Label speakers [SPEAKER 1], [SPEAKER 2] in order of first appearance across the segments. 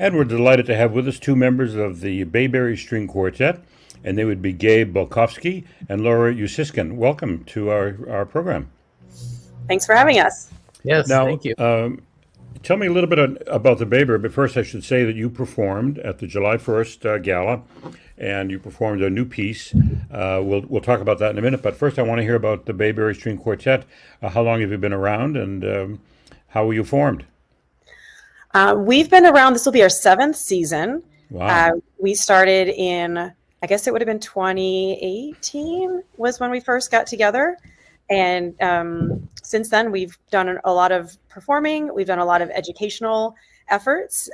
[SPEAKER 1] And we're delighted to have with us two members of the Bayberry String Quartet, and they would be Gabe Bolkowski and Laura Usiskin. Welcome to our program.
[SPEAKER 2] Thanks for having us.
[SPEAKER 3] Yes,
[SPEAKER 1] Now,
[SPEAKER 3] thank you.
[SPEAKER 1] Tell me a little bit about the Bayberry, but first I should say that you performed at the July 1st gala, and you performed a new piece. We'll talk about that in a minute, but first I want to hear about the Bayberry String Quartet. How long have you been around, and how were you formed?
[SPEAKER 2] We've been around, this will be our 7th season.
[SPEAKER 1] Wow.
[SPEAKER 2] We started in, I guess it would have been 2018 was when we first got together. And since then, we've done a lot of performing. We've done a lot of educational efforts,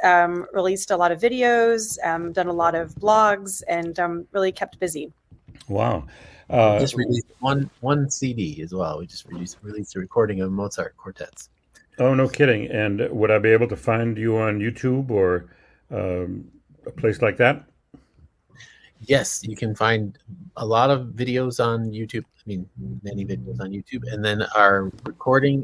[SPEAKER 2] released a lot of videos, done a lot of blogs, and really kept busy.
[SPEAKER 1] Wow.
[SPEAKER 3] Just released one CD as well. We just released a recording of Mozart quartets.
[SPEAKER 1] Oh, no kidding. And would I be able to find you on YouTube or a place like that?
[SPEAKER 3] Yes, you can find a lot of videos on YouTube. I mean, many videos on YouTube. And then our recording,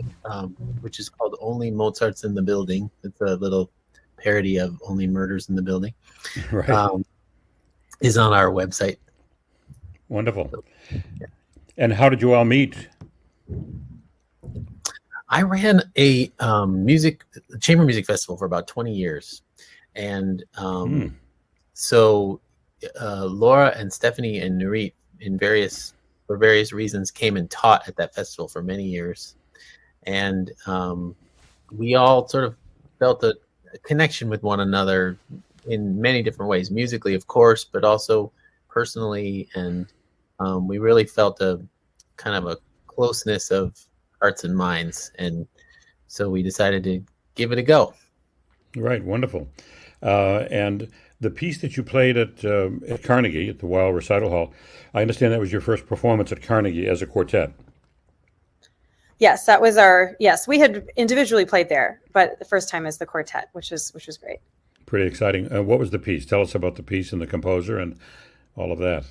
[SPEAKER 3] which is called Only Mozart's in the Building. It's a little parody of Only Murders in the Building.
[SPEAKER 1] Right.
[SPEAKER 3] Is on our website.
[SPEAKER 1] Wonderful.
[SPEAKER 3] So, yeah.
[SPEAKER 1] And how did you all meet?
[SPEAKER 3] I ran a chamber music festival for about 20 years. And so Laura and Stephanie and Nurit, for various reasons, came and taught at that festival for many years. And we all sort of felt a connection with one another in many different ways, musically, of course, but also personally. And we really felt a kind of a closeness of hearts and minds. And so we decided to give it a go.
[SPEAKER 1] Right. Wonderful. And the piece that you played at Carnegie, at the Weill Recital Hall, I understand that was your first performance at Carnegie as a quartet.
[SPEAKER 2] Yes, that was yes, we had individually played there, but the first time as the quartet, which was great.
[SPEAKER 1] Pretty exciting. What was the piece? Tell us about the piece and the composer and all of that.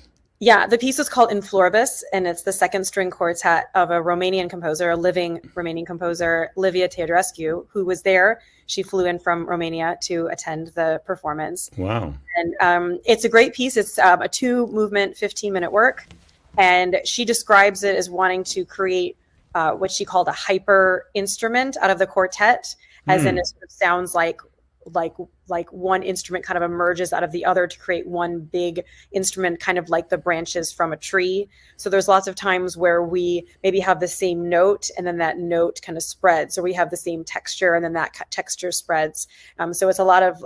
[SPEAKER 2] Yeah, the piece is called In Floribus, and it's the second string quartet of a Romanian composer, a living Romanian composer, Livia Teodorescu, who was there. She flew in from Romania to attend the performance.
[SPEAKER 1] Wow.
[SPEAKER 2] And it's a great piece. It's a 2-movement, 15-minute work. And she describes it as wanting to create what she called a hyper instrument out of the quartet, as in it sort of sounds like one instrument kind of emerges out of the other to create one big instrument, kind of like the branches from a tree. So there's lots of times where we maybe have the same note and then that note kind of spreads. So we have the same texture and then that texture spreads. So it's a lot of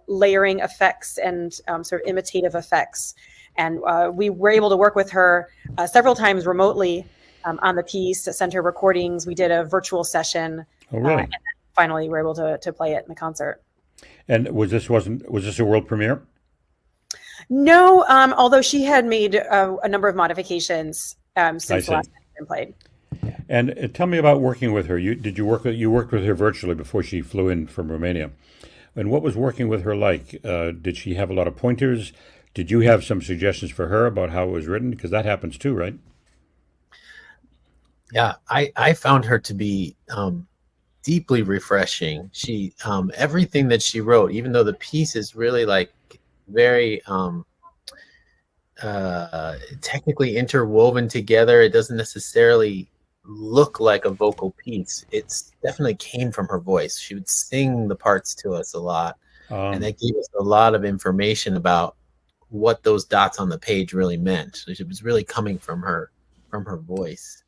[SPEAKER 2] layering effects and sort of imitative effects. And we were able to work with her several times remotely on the piece, send her recordings. We did a virtual session.
[SPEAKER 1] Oh, really?
[SPEAKER 2] And finally we were able to play it in the concert.
[SPEAKER 1] And was this a world premiere?
[SPEAKER 2] No, although she had made a number of modifications since the last time it's been played.
[SPEAKER 1] And tell me about working with her. You worked with her virtually before she flew in from Romania. And what was working with her like? Did she have a lot of pointers? Did you have some suggestions for her about how it was written? Because that happens too, right?
[SPEAKER 3] Yeah, I found her to be deeply refreshing. She everything that she wrote, even though the piece is really like very technically interwoven together, it doesn't necessarily look like a vocal piece. It's definitely came from her voice. She would sing the parts to us a lot, and that gave us a lot of information about what those dots on the page really meant. So it was really coming from her voice.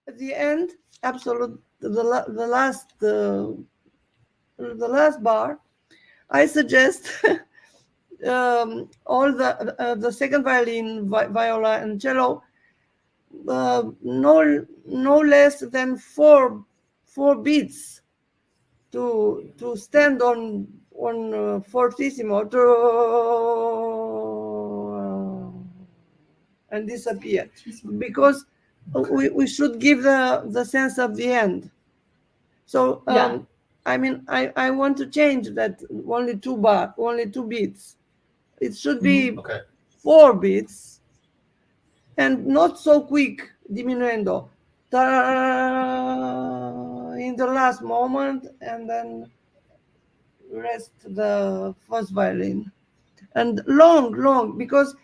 [SPEAKER 4] At the end, absolute the last bar, I suggest all the second violin, viola, and cello, no less than four beats to stand on fortissimo and disappear, because we should give the sense of the end. So I mean, I want to change that only two beats. It should be 4 beats, and not so quick diminuendo in the last moment, and then rest the first violin, and long, because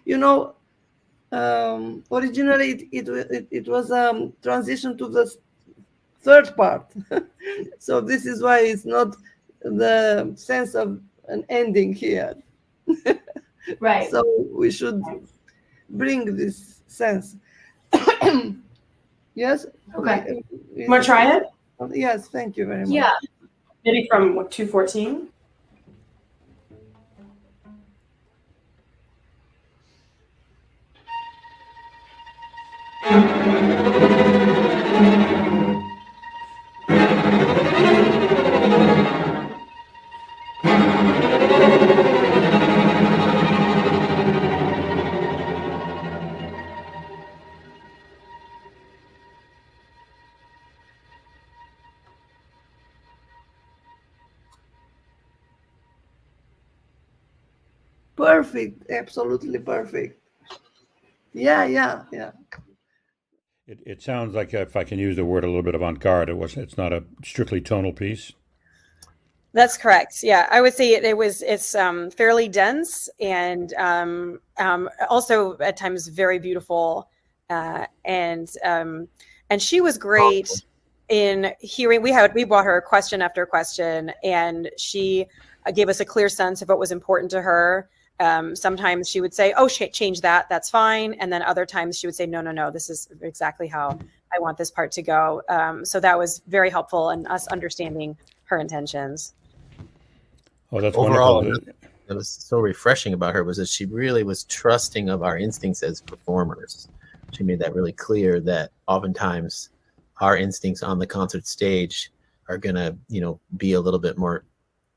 [SPEAKER 4] originally it was transition to the third part. So this is why it's not the sense of an ending here.
[SPEAKER 5] Right.
[SPEAKER 4] So we should bring this sense. Yes.
[SPEAKER 5] Okay. Want to try it?
[SPEAKER 4] Yes. Thank you very much.
[SPEAKER 5] Yeah. Maybe from 214.
[SPEAKER 4] Perfect. Absolutely perfect. Yeah.
[SPEAKER 1] It sounds like, if I can use the word, a little bit avant-garde. It's not a strictly tonal piece.
[SPEAKER 2] That's correct. Yeah, I would say it's fairly dense, and also at times very beautiful, and she was great in hearing. We brought her question after question, and she gave us a clear sense of what was important to her. Sometimes she would say, "Oh, change that. That's fine," and then other times she would say, "No, this is exactly how I want this part to go. So that was very helpful in us understanding her intentions.
[SPEAKER 1] Oh, that's
[SPEAKER 3] Overall,
[SPEAKER 1] wonderful.
[SPEAKER 3] that was so refreshing about her was that she really was trusting of our instincts as performers. She made that really clear that oftentimes our instincts on the concert stage are gonna, be a little bit more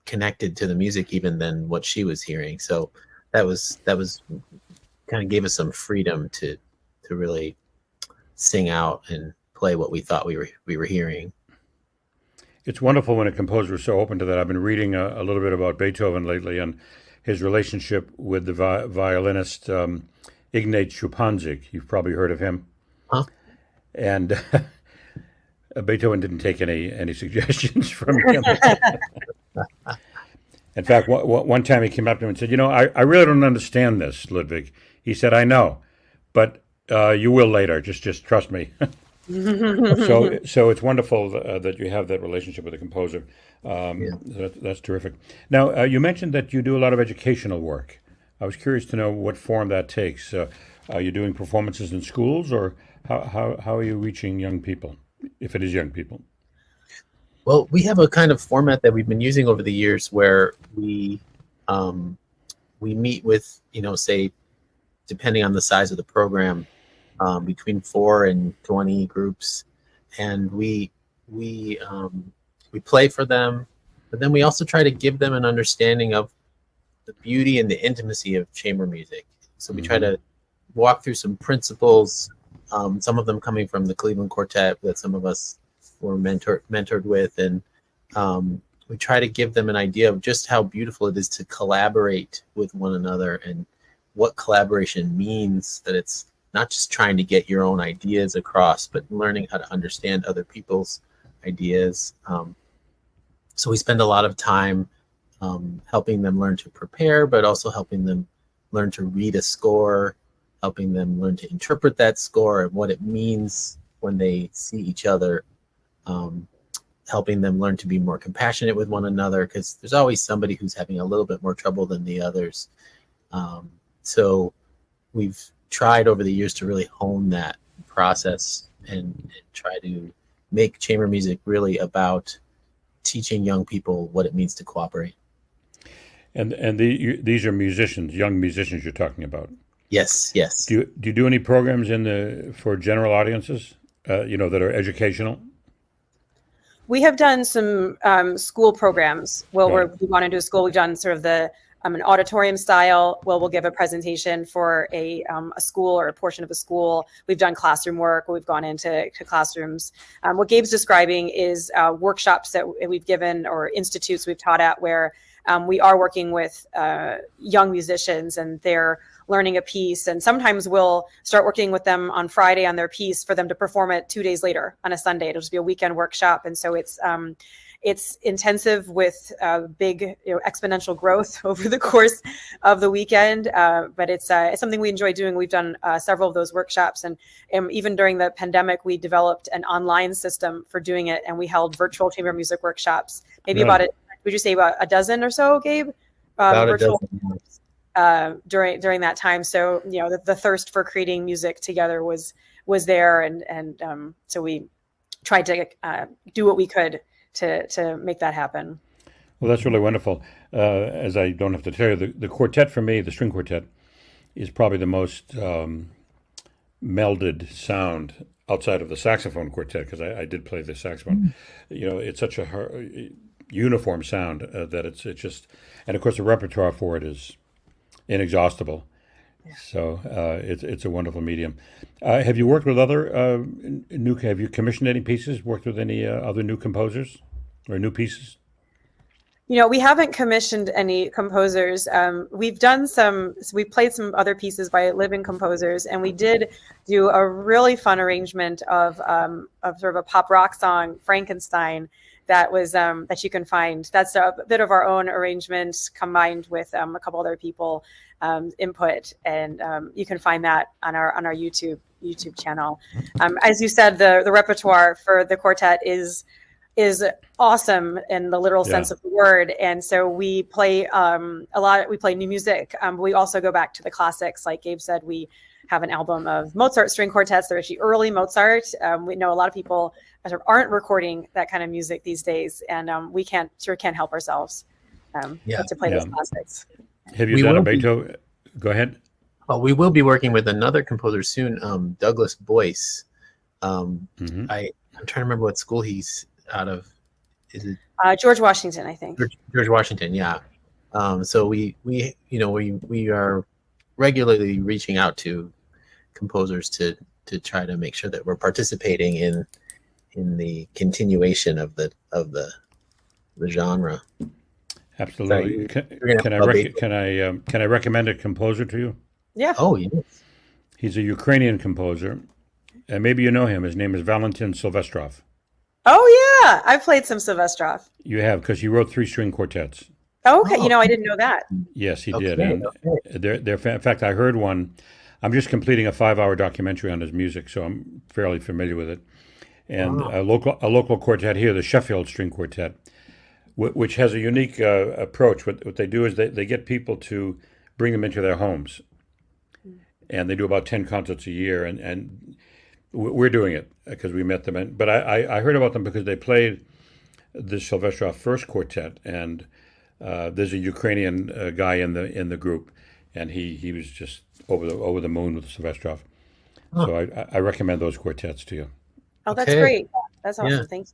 [SPEAKER 3] connected to the music even than what she was hearing. So that was kind of gave us some freedom to really sing out and play what we thought we were hearing.
[SPEAKER 1] It's wonderful when a composer is so open to that. I've been reading a little bit about Beethoven lately and his relationship with the violinist Ignat Schuppanzig. You've probably heard of him.
[SPEAKER 3] Huh?
[SPEAKER 1] And Beethoven didn't take any suggestions from him. In fact, one time he came up to him and said, I really don't understand this, Ludwig. He said, I know, but you will later. Just trust me. So it's wonderful that you have that relationship with the composer. That's terrific. Now, you mentioned that you do a lot of educational work. I was curious to know what form that takes. Are you doing performances in schools, or how are you reaching young people, if it is young people?
[SPEAKER 3] Well, we have a kind of format that we've been using over the years where we meet with, say, depending on the size of the program, between 4 and 20 groups, and we play for them, but then we also try to give them an understanding of the beauty and the intimacy of chamber music. So we try to walk through some principles, some of them coming from the Cleveland Quartet that some of us were mentored with, and we try to give them an idea of just how beautiful it is to collaborate with one another and what collaboration means, that it's not just trying to get your own ideas across, but learning how to understand other people's ideas. So we spend a lot of time helping them learn to prepare, but also helping them learn to read a score, helping them learn to interpret that score and what it means when they see each other, helping them learn to be more compassionate with one another, because there's always somebody who's having a little bit more trouble than the others. So we've tried over the years to really hone that process and try to make chamber music really about teaching young people what it means to cooperate.
[SPEAKER 1] And these are musicians, young musicians you're talking about.
[SPEAKER 3] Yes.
[SPEAKER 1] Do you do any programs for general audiences, that are educational?
[SPEAKER 2] We have done some school programs. Well,
[SPEAKER 1] Right.
[SPEAKER 2] we want to do a school. We've done sort of an auditorium style. Well, we'll give a presentation for a school or a portion of a school. We've done classroom work. We've gone into classrooms. What Gabe's describing is workshops that we've given or institutes we've taught at where we are working with young musicians and they're learning a piece. And sometimes we'll start working with them on Friday on their piece for them to perform it 2 days later on a Sunday. It'll just be a weekend workshop. And so it's intensive with big exponential growth over the course of the weekend. But it's something we enjoy doing. We've done several of those workshops. And even during the pandemic, we developed an online system for doing it. And we held virtual chamber music workshops, maybe would you say about a dozen or so, Gabe?
[SPEAKER 3] About
[SPEAKER 2] virtual,
[SPEAKER 3] a dozen.
[SPEAKER 2] during that time. So, the thirst for creating music together was there. And so we tried to do what we could to make that happen.
[SPEAKER 1] Well, that's really wonderful. As I don't have to tell you, the quartet for me, the string quartet, is probably the most melded sound outside of the saxophone quartet, because I did play the saxophone. It's such a uniform sound that it's just, and of course the repertoire for it is inexhaustible. Yeah. So it's a wonderful medium. Have you worked with other have you commissioned any pieces, worked with any other new composers or new pieces?
[SPEAKER 2] We haven't commissioned any composers. We've played some other pieces by living composers, and we did do a really fun arrangement of sort of a pop rock song, Frankenstein, that was that you can find. That's a bit of our own arrangement combined with a couple other people input, and you can find that on our YouTube channel. As you said, the repertoire for the quartet is awesome in the literal sense of the word, and so we play a lot. We play new music, but we also go back to the classics. Like Gabe said, we have an album of Mozart string quartets. They're actually early Mozart. We know a lot of people sort of aren't recording that kind of music these days, and we can't help ourselves but to play those classics.
[SPEAKER 1] Have you done a Beethoven? Go ahead.
[SPEAKER 3] Oh, we will be working with another composer soon, Douglas Boyce. I'm trying to remember what school he's out of. Is it
[SPEAKER 2] George Washington, I think.
[SPEAKER 3] George Washington, yeah. So we are regularly reaching out to composers to try to make sure that we're participating in the continuation of the genre.
[SPEAKER 1] Absolutely. Can I recommend a composer to you?
[SPEAKER 2] Yeah.
[SPEAKER 3] Oh, yes.
[SPEAKER 1] He's a Ukrainian composer, and maybe you know him. His name is Valentin Silvestrov.
[SPEAKER 2] Oh yeah, I've played some Silvestrov.
[SPEAKER 1] You have, because he wrote 3 string quartets.
[SPEAKER 2] Oh, okay. I didn't know that.
[SPEAKER 1] Yes, he did. And in fact, I heard one. I'm just completing a 5-hour documentary on his music, so I'm fairly familiar with it. And a local quartet here, the Sheffield String Quartet, which has a unique approach. What they do is they get people to bring them into their homes, and they do about 10 concerts a year. And we're doing it because we met them. But I heard about them because they played the Silvestrov First Quartet, and there's a Ukrainian guy in the group, and he was just over the moon with Silvestrov. So I recommend those quartets to you.
[SPEAKER 2] Oh, that's great. That's awesome.
[SPEAKER 3] Yeah.
[SPEAKER 2] Thanks.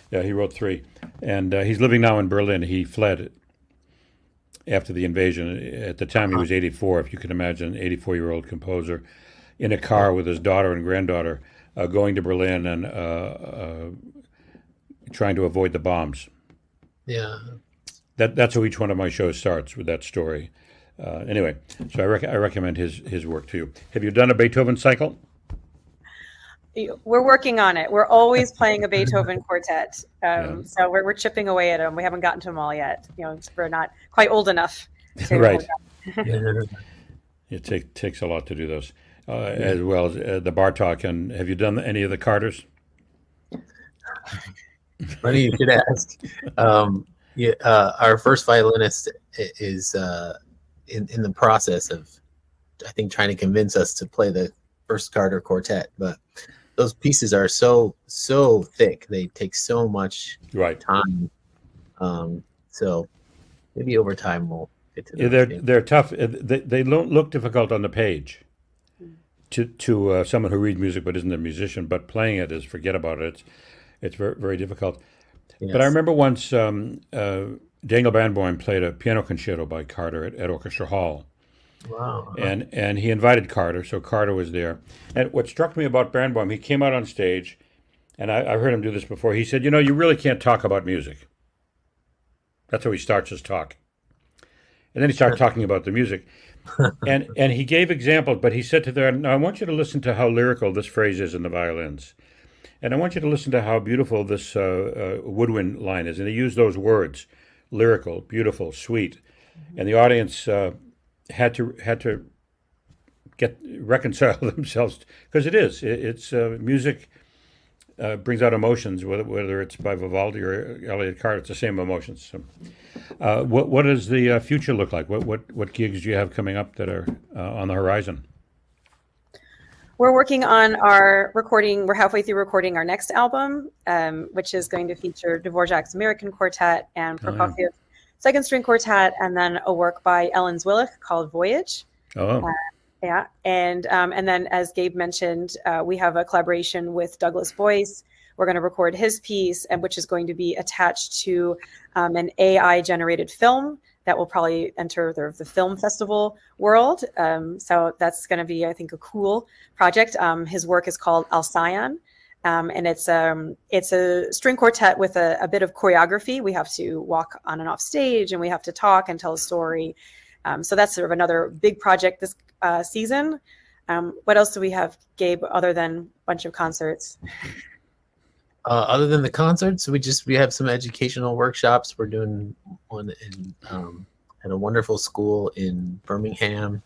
[SPEAKER 1] Yeah, he wrote 3, and he's living now in Berlin. He fled after the invasion. At the time, he was 84. If you can imagine, an 84-year-old composer in a car with his daughter and granddaughter going to Berlin and trying to avoid the bombs.
[SPEAKER 3] Yeah.
[SPEAKER 1] That's how each one of my shows starts, with that story. Anyway, so I recommend his work to you. Have you done a Beethoven cycle?
[SPEAKER 2] We're working on it. We're always playing a Beethoven quartet. So we're chipping away at them. We haven't gotten to them all yet. We're not quite old enough.
[SPEAKER 1] Right. It takes a lot to do those, as well as the Bartok. And have you done any of the Carters?
[SPEAKER 3] Funny you should ask. Our first violinist is in the process of, I think, trying to convince us to play the first Carter quartet, but those pieces are so thick. They take so much time. So maybe over time we'll get to them.
[SPEAKER 1] They're tough. They don't look difficult on the page to someone who reads music but isn't a musician. But playing it is, forget about it. It's very, very difficult. Yes. But I remember once Daniel Barenboim played a piano concerto by Carter at Orchestra Hall.
[SPEAKER 3] Wow.
[SPEAKER 1] And he invited Carter, so Carter was there. And what struck me about Barenboim, he came out on stage, and I heard him do this before. He said, you really can't talk about music. That's how he starts his talk. And then he started talking about the music. And he gave examples, but he said to them, now I want you to listen to how lyrical this phrase is in the violins. And I want you to listen to how beautiful this woodwind line is. And he used those words, lyrical, beautiful, sweet. And the audience had to reconcile themselves, because it's music brings out emotions, whether it's by Vivaldi or Elliott Carter. It's the same emotions. So, what does the future look like? What gigs do you have coming up that are on the horizon?
[SPEAKER 2] We're working on our recording. We're halfway through recording our next album, which is going to feature Dvorak's American Quartet and Prokofiev's Second String Quartet, and then a work by Ellen Zwillich called Voyage.
[SPEAKER 1] Oh.
[SPEAKER 2] And then, as Gabe mentioned, we have a collaboration with Douglas Boyce. We're going to record his piece, and which is going to be attached to an AI-generated film that will probably enter the film festival world. So that's going to be, I think, a cool project. His work is called Alcyon. And it's a string quartet with a bit of choreography. We have to walk on and off stage, and we have to talk and tell a story. So that's sort of another big project this season. What else do we have, Gabe, other than a bunch of concerts?
[SPEAKER 3] Other than the concerts, we have some educational workshops. We're doing one at a wonderful school in Birmingham,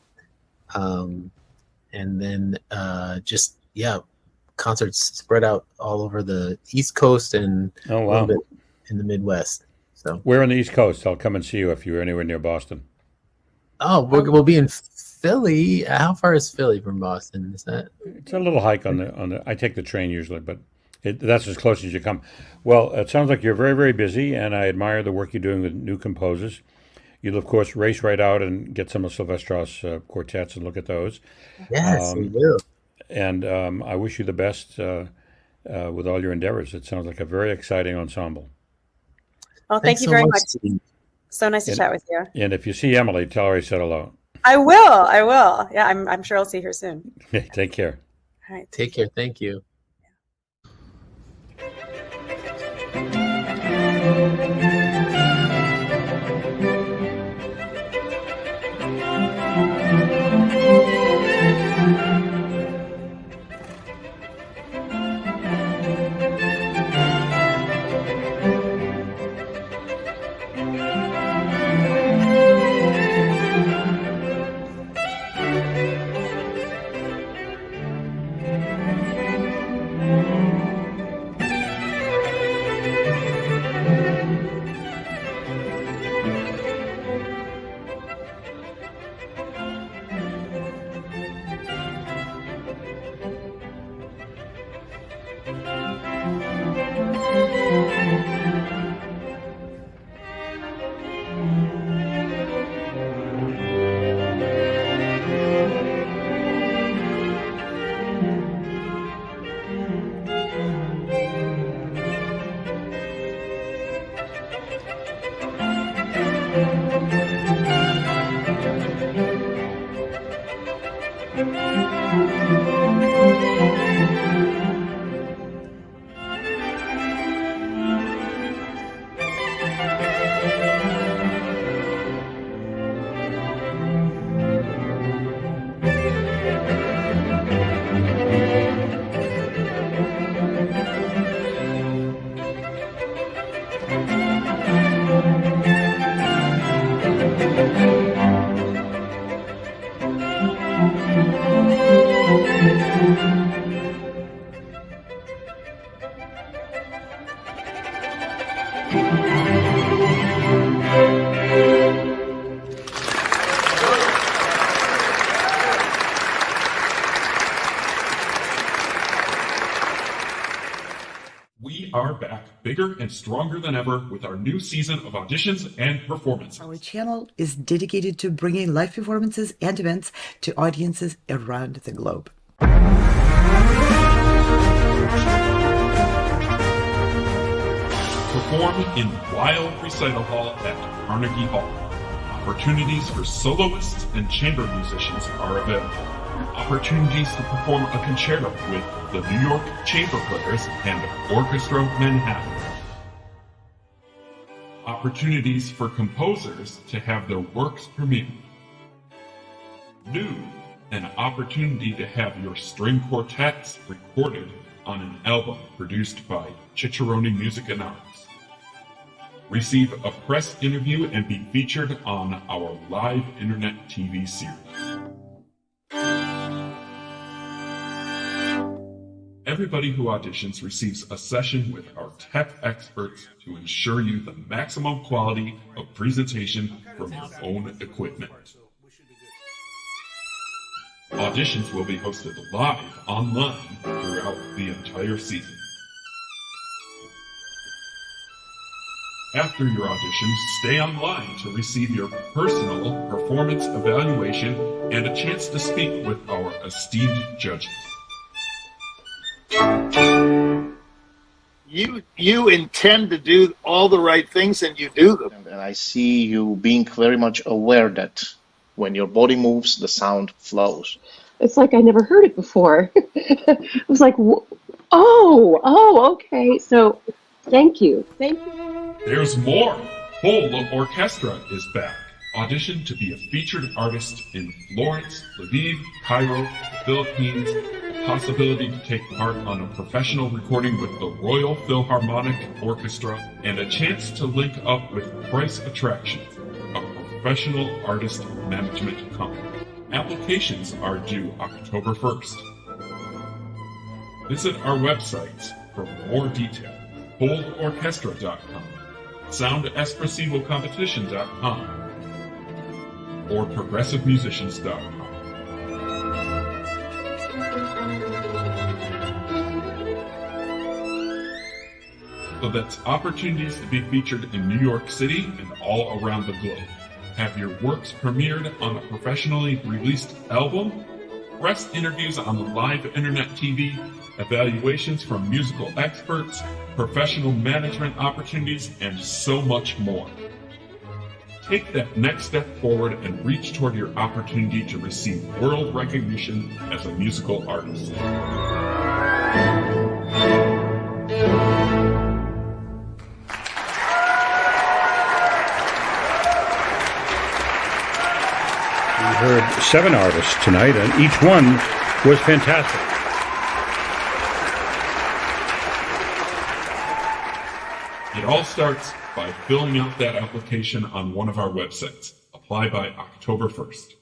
[SPEAKER 3] and then concerts spread out all over the East Coast and a little bit in the Midwest. So
[SPEAKER 1] we're on the East Coast. I'll come and see you if you're anywhere near Boston.
[SPEAKER 3] Oh, we'll be in Philly. How far is Philly from Boston? Is that?
[SPEAKER 1] It's a little hike on the. I take the train usually, but that's as close as you come. Well, it sounds like you're very, very busy, and I admire the work you're doing with new composers. You'll, of course, race right out and get some of Silvestra's quartets and look at those.
[SPEAKER 3] Yes, we will.
[SPEAKER 1] And I wish you the best with all your endeavors. It sounds like a very exciting ensemble.
[SPEAKER 2] Well, thank
[SPEAKER 3] Thanks
[SPEAKER 2] you
[SPEAKER 3] so
[SPEAKER 2] very
[SPEAKER 3] much,
[SPEAKER 2] much.
[SPEAKER 3] Steve.
[SPEAKER 2] So nice to chat with you.
[SPEAKER 1] And if you see Emily, tell her I said hello.
[SPEAKER 2] I will. I will. Yeah, I'm sure I'll see her soon.
[SPEAKER 1] Take care.
[SPEAKER 2] All right.
[SPEAKER 3] Take care. Thank you.
[SPEAKER 6] We are back, bigger and stronger than ever, with our new season of auditions and performances.
[SPEAKER 7] Our channel is dedicated to bringing live performances and events to audiences around the globe.
[SPEAKER 6] Perform in Weill Recital Hall at Carnegie Hall. Opportunities for soloists and chamber musicians are available. Opportunities to perform a concerto with the New York Chamber Players and Orchestra Manhattan. Opportunities for composers to have their works premiered. New, an opportunity to have your string quartets recorded on an album produced by Cicerone Music and Arts. Receive a press interview and be featured on our live internet TV series. Everybody who auditions receives a session with our tech experts to ensure you the maximum quality of presentation from your own equipment. Auditions will be hosted live online throughout the entire season. After your auditions, stay online to receive your personal performance evaluation and a chance to speak with our esteemed judges.
[SPEAKER 8] You intend to do all the right things and you do them.
[SPEAKER 9] And I see you being very much aware that when your body moves, the sound flows.
[SPEAKER 10] It's like I never heard it before. I was like, oh, okay. So thank you.
[SPEAKER 6] There's more. Whole Orchestra is back. Audition to be a featured artist in Florence, Lviv, Cairo, the Philippines. A possibility to take part on a professional recording with the Royal Philharmonic Orchestra, and a chance to link up with Price Attractions, a professional artist management company. Applications are due October 1st. Visit our websites for more detail. HoldOrchestra.com, SoundEspressivoCompetition.com, or ProgressiveMusicians.com. So that's opportunities to be featured in New York City and all around the globe. Have your works premiered on a professionally released album, press interviews on the live internet TV, evaluations from musical experts, professional management opportunities, and so much more. Take that next step forward and reach toward your opportunity to receive world recognition as a musical artist.
[SPEAKER 1] We heard 7 artists tonight, and each one was fantastic.
[SPEAKER 6] It all starts by filling out that application on one of our websites. Apply by October 1st.